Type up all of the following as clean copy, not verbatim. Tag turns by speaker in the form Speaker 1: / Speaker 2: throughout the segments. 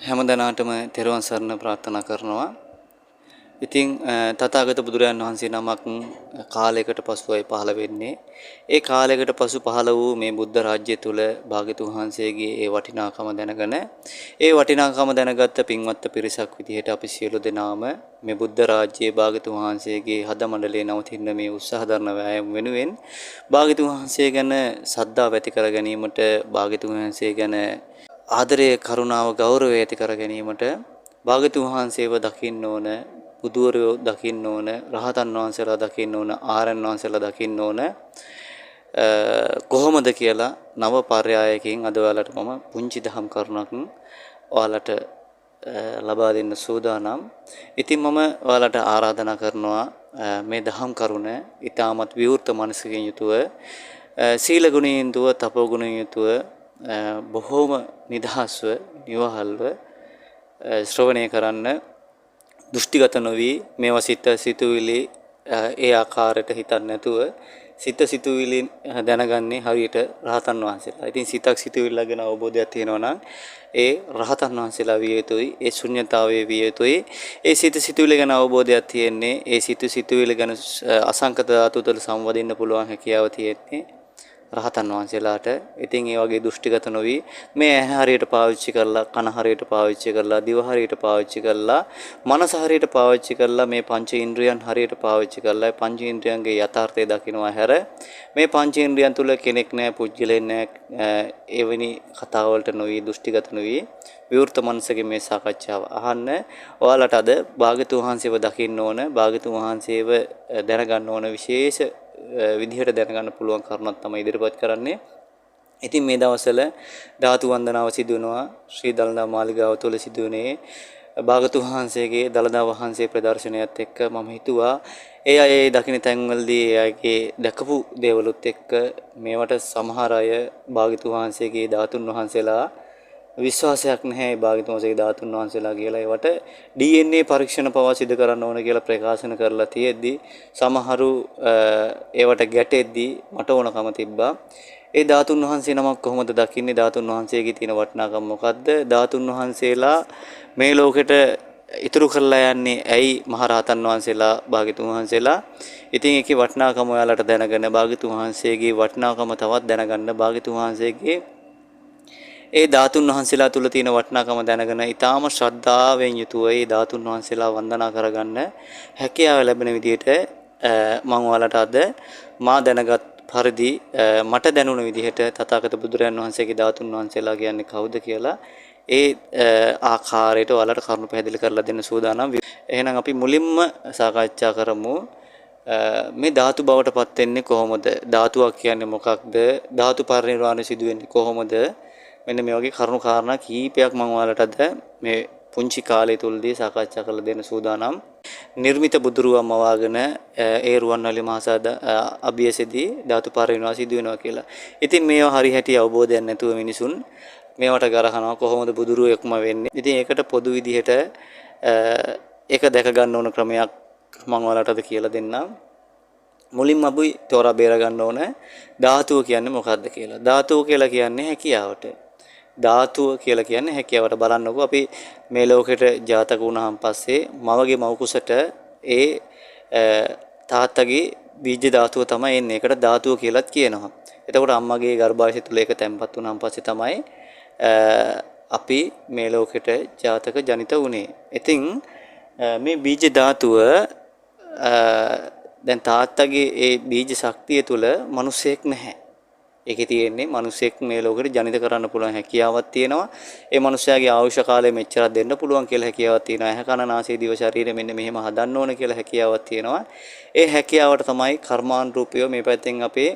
Speaker 1: හැමදෙනාටම තෙරුවන් සරණ ප්‍රාර්ථනා කරනවා. ඉතින් තථාගත බුදුරජාණන් වහන්සේ නමක් කාලයකට පසුවයි පහළ වෙන්නේ. ඒ කාලයකට පසු පහළ වූ මේ බුද්ධ රාජ්‍ය තුල භාග්‍යතුන් වහන්සේගේ ඒ වටිනාකම දැනගෙන ඒ වටිනාකම දැනගත්ත පින්වත් පිරිසක් විදිහට අපි සියලු දෙනාම මේ බුද්ධ රාජ්‍යයේ භාග්‍යතුන් වහන්සේගේ හද මණ්ඩලයේ නවතින මේ උත්සාහ දරන වෑයම වෙනුවෙන් භාග්‍යතුන් වහන්සේ ගැන ශ්‍රද්ධාව ඇති කර ගැනීමට භාග්‍යතුන් වහන්සේ ගැන ආදරය කරුණාව ගෞරවය ඇති කර ගැනීමට භාග්‍යතුන් වහන්සේව දකින්න ඕන, බුදුවරයෝ දකින්න ඕන, රහතන් වහන්සේලා දකින්න ඕන, ආරයන් වහන්සේලා දකින්න ඕන කොහොමද කියලා නව පර්යායකින් අද ඔයාලට මම පුංචි දහම් කරුණක් ඔයාලට ලබා දෙන්න සූදානම්. ඉතින් මම ඔයාලට ආරාධනා කරනවා මේ දහම් කරුණ ඊටමත් විවෘත මනසකින් යුතුව සීල ගුණයෙන් යුතුව තපෝ ගුණයෙන් යුතුව බොහෝම නිදහස්ව නිවහල්ව ශ්‍රවණය කරන්න දෘෂ්ටිගත නොවි මේවා සිතුවිලි ඒ ආකාරයට හිතන්නේ නැතුව සිතුවිලි දැනගන්නේ හරියට රහතන් වහන්සේලා. ඉතින් සිතුවිල්ල ගැන අවබෝධයක් තියෙනවා නම් ඒ රහතන් වහන්සේලා විය යුතුයි. ඒ ශුන්‍යතාවයේ විය යුතුයි. ඒ සිතුවිලි ගැන අවබෝධයක් තියෙන්නේ ඒ සිතුවිලි ගැන අසංකත ධාතු වල සංවදින්න පුළුවන් හැකියාව තියෙන්නේ රහතන් වහන්සේලාට. ඉතින් ඒ වගේ දෘෂ්ටිගත නොවි මේ ඇහැ හරියට පාවිච්චි කරලා, කන හරියට පාවිච්චි කරලා, දිව හරියට පාවිච්චි කරලා, මනස හරියට පාවිච්චි කරලා, මේ පංච ඉන්ද්‍රියන් හරියට පාවිච්චි කරලා පංච ඉන්ද්‍රියන්ගේ යථාර්ථය දකිනවා හැර මේ පංච ඉන්ද්‍රියන් තුල කෙනෙක් නැහැ, පුජ්‍යලෙක් නැහැ, එවැනි කතා වලට නොවි දෘෂ්ටිගත නොවි විවෘත මනසකින් මේ සාකච්ඡාව අහන්න. ඔයාලට අද භාග්‍යතුන් වහන්සේව දකින්න ඕන, භාග්‍යතුන් වහන්සේව දැනගන්න ඕන විශේෂ විදිහට දැනගන්න පුළුවන් කරුණක් තමයි ඉදිරිපත් කරන්නේ. ඉතින් මේ දවස්වල ධාතු වන්දනාව සිදු වෙනවා ශ්‍රී දළදා මාලිගාව තුළ සිදුවනේ භාග්‍යතුන් වහන්සේගේ දළදා වහන්සේ ප්‍රදර්ශනයත් එක්ක මම හිතුවා ඒ අය දකින්න තැන්වලදී ඒ අයගේ දැකපු දේවලුත් එක්ක මේවට සමහර අය භාග්‍යතුන් වහන්සේගේ ධාතුන් වහන්සේලා විශ්වාසයක් නැහැ භාග්‍යතුන් වහන්සේගේ ධාතුන් වහන්සේලා කියලා. ඒවට DNA පරීක්ෂණ පවා සිදු කරන්න ඕන කියලා ප්‍රකාශන කරලා තියෙද්දි සමහරු ඒවට ගැටෙද්දි මට ඕනකම තිබ්බා ඒ ධාතුන් වහන්සේ නමක් කොහොමද දකින්නේ, ධාතුන් වහන්සේගේ තියෙන වටිනාකම මොකද්ද, ධාතුන් වහන්සේලා මේ ලෝකෙට ඉතුරු කරලා යන්නේ ඇයි මහරහතන් වහන්සේලා භාග්‍යතුන් වහන්සේලා. ඉතින් ඒකේ වටිනාකම ඔයාලට දැනගෙන භාග්‍යතුන් වහන්සේගේ වටිනාකම තවත් දැනගන්න, භාග්‍යතුන් වහන්සේගේ ඒ ධාතුන් වහන්සේලා තුල තියෙන වටිනාකම දැනගෙන ඊටාම ශ්‍රද්ධාවෙන් යුතුව ඒ ධාතුන් වහන්සේලා වන්දනා කරගන්න හැකියාව ලැබෙන විදිහට මම ඔයාලට අද මා දැනගත් පරිදි මට දැනුණ විදිහට තථාගත බුදුරයන් වහන්සේගේ ධාතුන් වහන්සේලා කියන්නේ කවුද කියලා ඒ ආකාරයට ඔයාලට කරුණු පැහැදිලි කරලා දෙන්න සූදානම්. එහෙනම් අපි මුලින්ම සාකච්ඡා කරමු මේ ධාතු බවට පත් වෙන්නේ කොහොමද, ධාතුවක් කියන්නේ මොකක්ද, ධාතු පරිනිර්වාණය සිදු වෙන්නේ කොහොමද, මෙන්න මේ වගේ කරුණු කාරණා කීපයක් මම ඔයාලට අද මේ පුංචි කාලය තුලදී සාකච්ඡා කරලා දෙන්න සූදානම්. නිර්මිත බුදුරුවම් මවාගෙන ඒ රුවන්වැලි මහසාද අභියසෙදී ධාතු පරිනිර්වාණය සිදු වෙනවා කියලා. ඉතින් මේවා හරි හැටි අවබෝධයක් නැතුව මිනිසුන් මේවට ගරහනවා කොහොමද බුදුරුවෙක්ම වෙන්නේ. ඉතින් ඒකට පොදු විදිහට ඒක දැක ගන්න ඕන ක්‍රමයක් මම ඔයාලට අද කියලා දෙන්නම්. මුලින්ම අපි තෝරා බේර ගන්න ඕන ධාතුව කියන්නේ මොකක්ද කියලා. ධාතුව කියලා කියන්නේ හැකියාවට. ධාතුව කියලා කියන්නේ හැකියාවට. බලන්නකෝ අපි මේ ලෝකෙට ජාතක වුණාන් පස්සේ මවගේ මව් කුසට ඒ තාත්තගේ බීජ ධාතුව තමයි එන්නේ. ඒකට ධාතුව කියලාත් කියනවා. එතකොට අම්මගේ ගර්භාෂය තුල ඒක තැම්පත් වුණාන් පස්සේ තමයි අපි මේ ලෝකෙට ජාතක ජනිත වුණේ. ඉතින් මේ බීජ ධාතුව දැන් තාත්තගේ ඒ බීජ ශක්තිය තුල මිනිසෙක් නැහැ. ඒකේ තියෙන්නේ මිනිසෙක් මේ ලෝකෙට ජනිත කරන්න පුළුවන් හැකියාවක් තියෙනවා. ඒ මිනිසයාගේ ආයුෂ කාලය මෙච්චරක් දෙන්න පුළුවන් කියලා හැකියාවක් තියෙනවා. ඇහැ කන නාසය දිව ශරීරය මෙන්න මෙහෙම හදන්න ඕන කියලා හැකියාවක් තියෙනවා. ඒ හැකියාවට තමයි කර්මානුරූපීව මේ පැත්තෙන් අපේ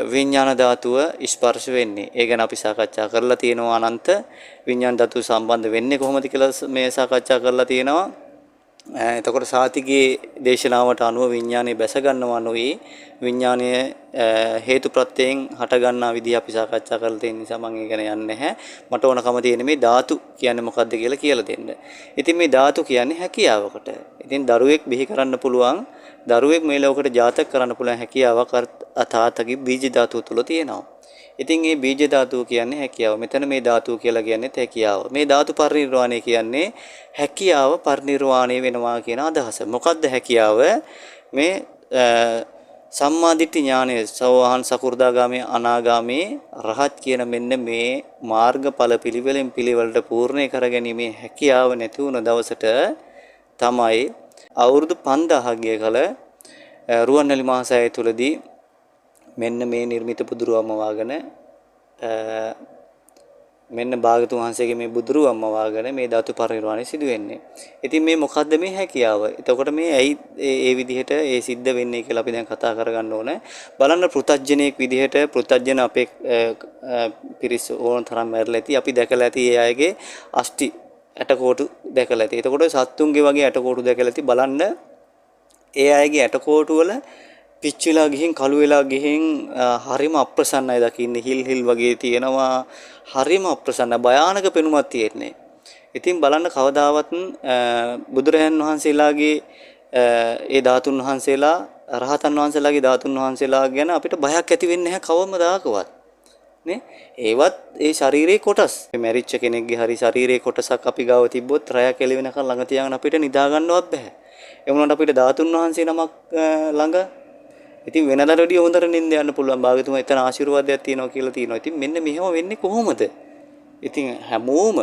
Speaker 1: විඥාන ධාතුව ස්පර්ශ වෙන්නේ. ඒ ගැන අපි සාකච්ඡා කරලා තියෙනවා. අනන්ත විඥාන ධාතුව සම්බන්ධ වෙන්නේ කොහොමද කියලා මේ සාකච්ඡා කරලා තියෙනවා. එතකොට සාතිගේ දේශනාවට අනුව විඥානය බැස ගන්නවා නොවේ විඥානය හේතු ප්‍රත්‍යයෙන් හට ගන්නා විදිහ අපි සාකච්ඡා කරලා තියෙන නිසා මම ඒ ගැන යන්නේ නැහැ. මට ඕනකම තියෙන්නේ මේ ධාතු කියන්නේ මොකක්ද කියලා දෙන්න. ඉතින් මේ ධාතු කියන්නේ හැකියාවකට. ඉතින් දරුවෙක් බිහි කරන්න පුළුවන් දරුවෙක් මේ ලෝකෙට ජාතක කරන්න පුළුවන් හැකියාවක් තාත්තගේ බීජ ධාතුව තුල තියෙනවා. ඉතින් මේ බීජ ධාතුව කියන්නේ හැකියාව. මෙතන මේ ධාතුව කියලා කියන්නේ හැකියාව. මේ ධාතු පරිනිර්වාණය කියන්නේ හැකියාව පරිනිර්වාණය වෙනවා කියන අදහස. මොකද්ද හැකියාව? මේ සම්මාදිට්ඨි ඥානය සෝවාන් සකු르දාගාමී අනාගාමී රහත් කියන මෙන්න මේ මාර්ගඵල පිළිවෙලින් පිළිවෙලට පූර්ණේ කරගැනීමේ හැකියාව නැති වුණ දවසට තමයි අවුරුදු 5000 ගිය කල රුවන්වැලි මහසෑය තුලදී මෙන්න මේ නිර්මිත බුදුරුවම වාගෙන මෙන්න භාගතුන් වහන්සේගේ මේ බුදුරුවම වාගෙන මේ ධාතු පරිනිර්වාණය සිදු වෙන්නේ. ඉතින් මේ මොකද්ද මේ හැකියාව? එතකොට මේ ඇයි ඒ විදිහට ඒ සිද්ධ වෙන්නේ කියලා අපි දැන් කතා කරගන්න ඕනේ. බලන්න පෘථජ්ජනෙක් විදිහට පෘථජ්ජන අපේ පිරිස ඕන තරම් මැරලා ඇති. අපි දැකලා ඇති ඒ අයගේ අෂ්ටි ඇටකොටු දැකලා ඇති. එතකොට සත්තුන්ගේ වගේ ඇටකොටු දැකලා ඇති. බලන්න ඒ අයගේ ඇටකොටු වල පිච්චිලා ගිහින් කළු වෙලා ගිහින් හරිම අප්‍රසන්නයි දකින්නේ. හිල් හිල් වගේ තියෙනවා. හරිම අප්‍රසන්න භයානක පෙනුමක් තියෙන්නේ. ඉතින් බලන්න කවදාවත් බුදුරජාන් වහන්සේලාගේ ඒ ධාතුන් වහන්සේලා රහතන් වහන්සේලාගේ ධාතුන් වහන්සේලා ගැන අපිට බයක් ඇති වෙන්නේ නැහැ කවමදාකවත්. නේ? ඒවත් ඒ ශරීරයේ කොටස්. මැරිච්ච කෙනෙක්ගේ හරි ශරීරයේ කොටසක් අපි ගාව තිබ්බොත් රැය කෙලවෙනකන් ළඟ තියාගෙන අපිට නිදා ගන්නවත් බෑ. ඒ වුණාට අපිට ධාතුන් වහන්සේ නමක් ළඟ ඉතින් වෙනදාට වැඩිය හොඳට නිින්ද යන්න පුළුවන්. භාගතුමා එතන ආශිර්වාදයක් තියෙනවා කියලා තියෙනවා. ඉතින් මෙන්න මෙහෙම වෙන්නේ කොහොමද? ඉතින් හැමෝම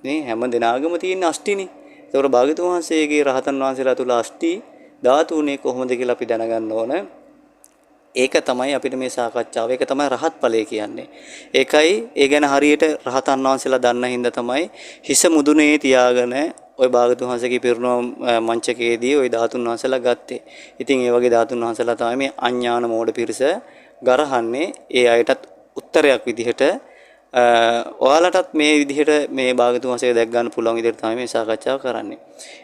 Speaker 1: නේ හැම දිනාගම තියෙන අෂ්ටිනේ. ඒතකොට භාගතුමා වහන්සේගේ රහතන් වහන්සේලා තුල අෂ්ටි ධාතුනේ කොහොමද කියලා අපි දැනගන්න ඕන. ඒක තමයි අපිට මේ සාකච්ඡාව. ඒක තමයි රහත් ඵලය කියන්නේ. ඒකයි ඒ ගැන හරියට රහතන් වහන්සේලා දන්න හින්දා තමයි හිස මුදුනේ තියාගෙන ওই භාගතුන් වහන්සේගේ පිරුණම් මංචකයේදී ওই ධාතුන් වහන්සේලා ගත්තේ. ඉතින් ඒ වගේ ධාතුන් වහන්සේලා තමයි මේ අඥාන මෝඩ පිරිස ගරහන්නේ. ඒ අයටත් උත්තරයක් විදිහට ඔයාලටත් මේ විදිහට මේ භාගතුන් වහන්සේ දැක් ගන්න පුළුවන් විදිහට තමයි මේ සාකච්ඡාව කරන්නේ.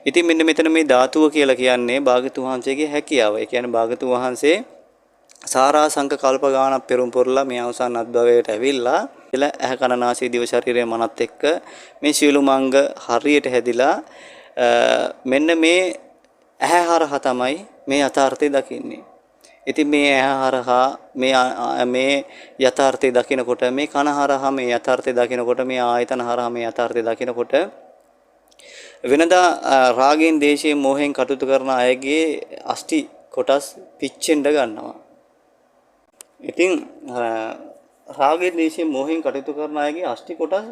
Speaker 1: ඉතින් මෙන්න මෙතන මේ ධාතුව කියලා කියන්නේ භාගතුන් වහන්සේගේ හැකියාව. ඒ කියන්නේ භාගතුන් වහන්සේ සාරා සංක කල්ප ගානක් පෙරම් පුරලා මේ අවසන් අද්භවයට ඇවිල්ලා ඉතල ඇහ කන නාසය දිව ශරීරය මනත් එක්ක මේ සියලුමංග හරියට හැදිලා මෙන්න මේ ඇහැ හරහා තමයි මේ යථාර්ථය දකින්නේ. ඉතින් මේ ඇහැ හරහා මේ යථාර්ථය දකිනකොට මේ කන හරහා මේ යථාර්ථය දකිනකොට මේ ආයතන හරහා මේ යථාර්ථය දකිනකොට වෙනදා රාගයෙන් දේශයෙන් මෝහයෙන් කටයුතු කරන අයගේ අෂ්ටි කොටස් පිච්චෙන්න ගන්නවා. ඉතින් රාගයේ දේශයේ මොහෙන් කටයුතු කරන අයගේ අෂ්ටි කොටස්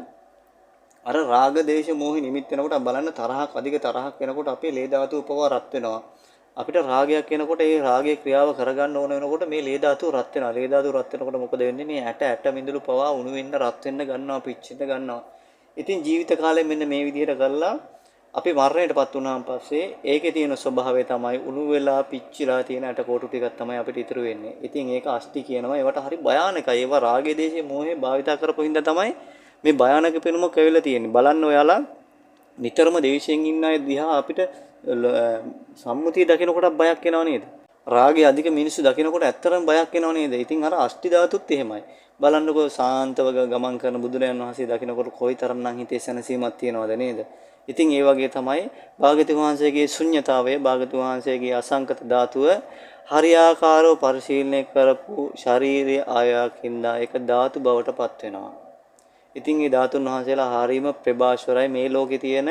Speaker 1: අර රාග දේශ මොහි නිමිත් වෙනකොට බලන්න තරහක් අධික තරහක් වෙනකොට අපේ ලේ ධාතුව පවා රත් වෙනවා. අපිට රාගයක් එනකොට ඒ රාගයේ ක්‍රියාව කරගන්න ඕන වෙනකොට මේ ලේ ධාතුව රත් වෙනවා. ලේ ධාතුව රත් වෙනකොට මොකද වෙන්නේ? මේ ඇට මිදුළු පවා උණු වෙන්න රත් වෙන්න ගන්නවා, පිච්චෙන්න ගන්නවා. ඉතින් ජීවිත කාලේ මෙන්න මේ විදිහට කරලා අපි මරණයටපත් වුණාන් පස්සේ ඒකේ තියෙන ස්වභාවය තමයි උණු වෙලා පිච්චිලා තියෙන ඇට කොටු ටිකක් තමයි අපිට ඉතුරු වෙන්නේ. ඉතින් ඒක අෂ්ටි කියනවා. ඒවට හරි භයානකයි. ඒවා රාගයේ දේශයේ මොහේ භාවිතා කරපු හින්දා තමයි මේ භයානක පෙනුම කැවිලා තියෙන්නේ. බලන්න ඔයාලා නිතරම දේශයෙන් ඉන්න අය දිහා අපිට සම්මුතිය දකිනකොට බයක් එනව නේද? රාගයේ අධික මිනිස්සු දකිනකොට ඇත්තටම බයක් එනව නේද? ඉතින් අර අෂ්ටි ධාතුත් එහෙමයි. බලන්නකෝ සාන්තව ගමන් කරන බුදුරයන් වහන්සේ දකිනකොට කොයිතරම්නම් හිතේ සැනසීමක් තියනවද නේද? ඉතින් ඒ වගේ තමයි භාගතුන් වහන්සේගේ ශුන්්‍යතාවය භාගතුන් වහන්සේගේ අසංකත ධාතුව හරියාකාරව පරිශීලනය කරපු ශාරීරික ආයකින්ද ඒක ධාතු බවට පත් වෙනවා. ඉතින් මේ ධාතුන් වහන්සේලා හරීම ප්‍රභාස්වරයි. මේ ලෝකේ තියෙන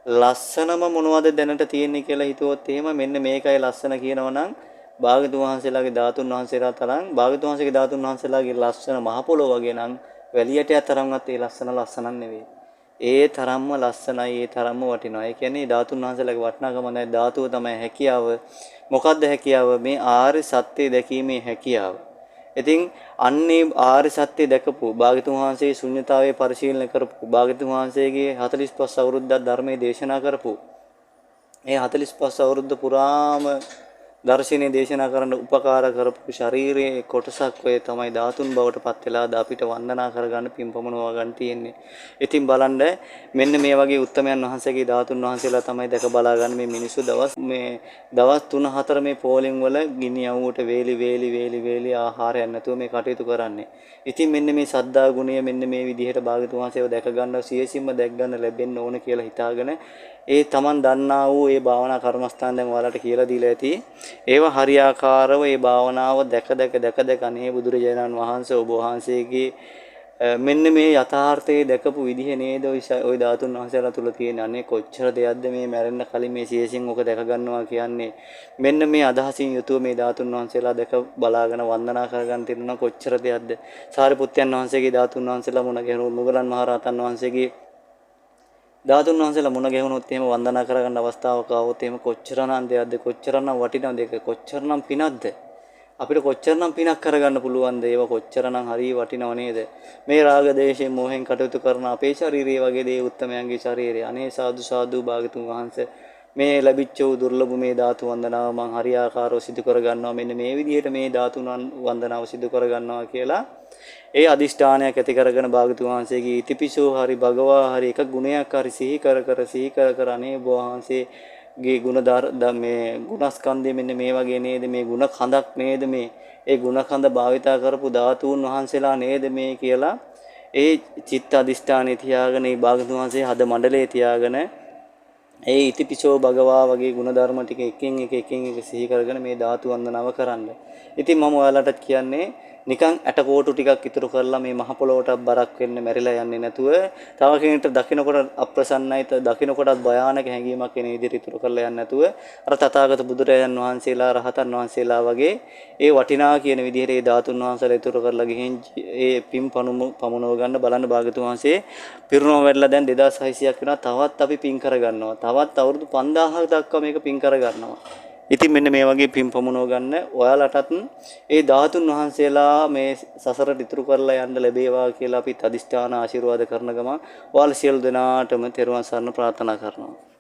Speaker 1: ලස්සනම මොනවද දැනට තියෙන්නේ කියලා හිතුවොත් එහෙම මෙන්න මේකයි ලස්සන කියනවනම් භාගතුන් වහන්සේලාගේ ධාතුන් වහන්සේලා තරම් භාගතුන් වහන්සේගේ ධාතුන් වහන්සේලාගේ ලස්සන මහ පොළොව වගේ නම් වැලියට තරම්වත් ඒ ලස්සනක් නෙවෙයි. ඒ තරම්ම ලස්සනයි, ඒ තරම්ම වටිනවා. ඒ කියන්නේ ධාතුන් වහන්සේලාගේ වටිනාකම නැහැ. ධාතුව තමයි හැකියාව. මොකද්ද හැකියාව? මේ ආර්ය සත්‍ය දැකීමේ හැකියාව. ඉතින් අන්නේ ආර්ය සත්‍ය දැකපු භාගතුන් වහන්සේ ශුන්‍යතාවයේ පරිශීලනය කරපු භාගතුන් වහන්සේගේ 45 අවුරුද්දක් ධර්මයේ දේශනා කරපු ඒ 45 අවුරුද්ද පුරාම දර්ශනීය දේශනා කරන්න උපකාර කරපු ශාරීරියේ කොටසක් ඔය තමයි ධාතුන් බවට පත් වෙලා අපිට වන්දනා කරගන්න පින්පමනවා ගන්න තියෙන්නේ. ඉතින් බලන්න මෙන්න මේ වගේ උත්තමයන් වහන්සේගේ ධාතුන් වහන්සේලා තමයි දැක බලා ගන්න මේ මිනිස්සු දවස් 3-4 මේ පෝලිං වල ගිනි යවුවට වේලි ආහාරයක් නැතුව මේ කටයුතු කරන්නේ. ඉතින් මෙන්න මේ සද්ධා ගුණය මෙන්න මේ විදිහට භාගතුන් වහන්සේව දැක ගන්න සියසින්ම දැක් ගන්න ලැබෙන්න ඕන කියලා හිතාගෙන ඒ Taman දන්නා වූ ඒ භාවනා කර්මස්ථාන දැන් ඔයාලට කියලා දීලා ඇති. ඒව හරියාකාරව මේ භාවනාව දැක දැක අනේ බුදුරජාණන් වහන්සේ ඔබ වහන්සේගේ මෙන්න මේ යථාර්ථයේ දැකපු විදිහ නේද ওই ධාතුන් වහන්සේලා තුල තියෙන අනේ කොච්චර දෙයක්ද මේ මැරෙන්න කලින් මේ සියසින් ඔක දැක ගන්නවා කියන්නේ මෙන්න මේ අදහසින් යුතුව මේ ධාතුන් වහන්සේලා දැක බලාගෙන වන්දනා කරගන්න තියෙනවා කොච්චර දෙයක්ද සාරිපුත්යන් වහන්සේගේ ධාතුන් වහන්සේලා මුණ ගැහුණු මුගලන් මහරහතන් වහන්සේගේ ධාතුන් වහන්සේලා මුණ ගැහුණොත් එහෙම වන්දනා කරගන්න අවස්ථාවක් ආවොත් එහෙම කොච්චරනම් දෙයක්ද කොච්චරනම් වටිනවද ඒක කොච්චරනම් පිනක්ද අපිට කොච්චරනම් පිනක් කරගන්න පුළුවන්ද ඒව කොච්චරනම් හරි වටිනව නේද මේ රාග දේශයෙන් මොහෙන් කටයුතු කරන අපේ ශාරීරිය වගේ දේ උත්තමයන්ගේ ශාරීරිය අනේ සාදු සාදු භාගතුන් වහන්සේ මේ ලැබිච්ච වූ දුර්ලභ මේ ධාතු වන්දනාව මං හරියාකාරව සිදු කරගන්නවා මෙන්න මේ විදිහට මේ ධාතුන් වන්දනාව සිදු කරගන්නවා කියලා ඒ අදිෂ්ඨානයක් ඇති කරගෙන භාගතුන් වහන්සේගේ ඉතිපිසෝ හරි භගවා හරි එක ගුණයක් හරි සිහි කර අනේ වහන්සේගේ ගුණ මේ ගුණස්කන්ධය මෙන්න මේ වගේ නේද මේ ගුණ කඳක් නේද මේ ඒ ගුණ කඳ භාවිතා කරපු ධාතුන් වහන්සේලා නේද මේ කියලා ඒ චිත්ත අදිෂ්ඨානෙ තියාගෙන ඒ භාගතුන් වහන්සේ හද මණ්ඩලයේ තියාගෙන ඒ ඉතිපිසෝ භගවා වගේ ගුණධර්ම ටික එකින් එක සිහි කරගෙන මේ ධාතු වන්දනාව කරන්න. ඉතින් මම ඔයාලට කියන්නේ නිකන් ඇටකොටු ටිකක් ඉතුරු කරලා මේ මහ පොළොවට බරක් වෙන්න මැරිලා යන්නේ නැතුව තව කෙනෙක්ට දකින්නකොට අප්‍රසන්නයි දකින්නකොටත් භයානක හැඟීමක් එන විදිහට ඉතුරු කරලා යන්නේ නැතුව අර තථාගත බුදුරජාණන් වහන්සේලා රහතන් වහන්සේලා වගේ ඒ වටිනා කියන විදිහට ඒ ධාතුන් වහන්සේලා ඉතුරු කරලා ගිහින් ඒ පින් පමුණව ගන්න බලන්න භාගතුන් වහන්සේ පිරුණම වැඩලා දැන් 2600ක් වෙනවා තවත් අපි පින් කරගන්නවා තවත් අවුරුදු 5000ක් දක්වා මේක පින් කරගන්නවා. ඉතින් මෙන්න මේ වගේ පින් පමුණව ගන්න ඔයාලටත් ඒ ධාතුන් වහන්සේලා මේ සසරට ඉතුරු කරලා යන්න ලැබේවා කියලා අපි අදිෂ්ඨාන ආශිර්වාද කරන ගම ඔයාලා සියලු දෙනාටම තෙරුවන් සරණ ප්‍රාර්ථනා කරනවා.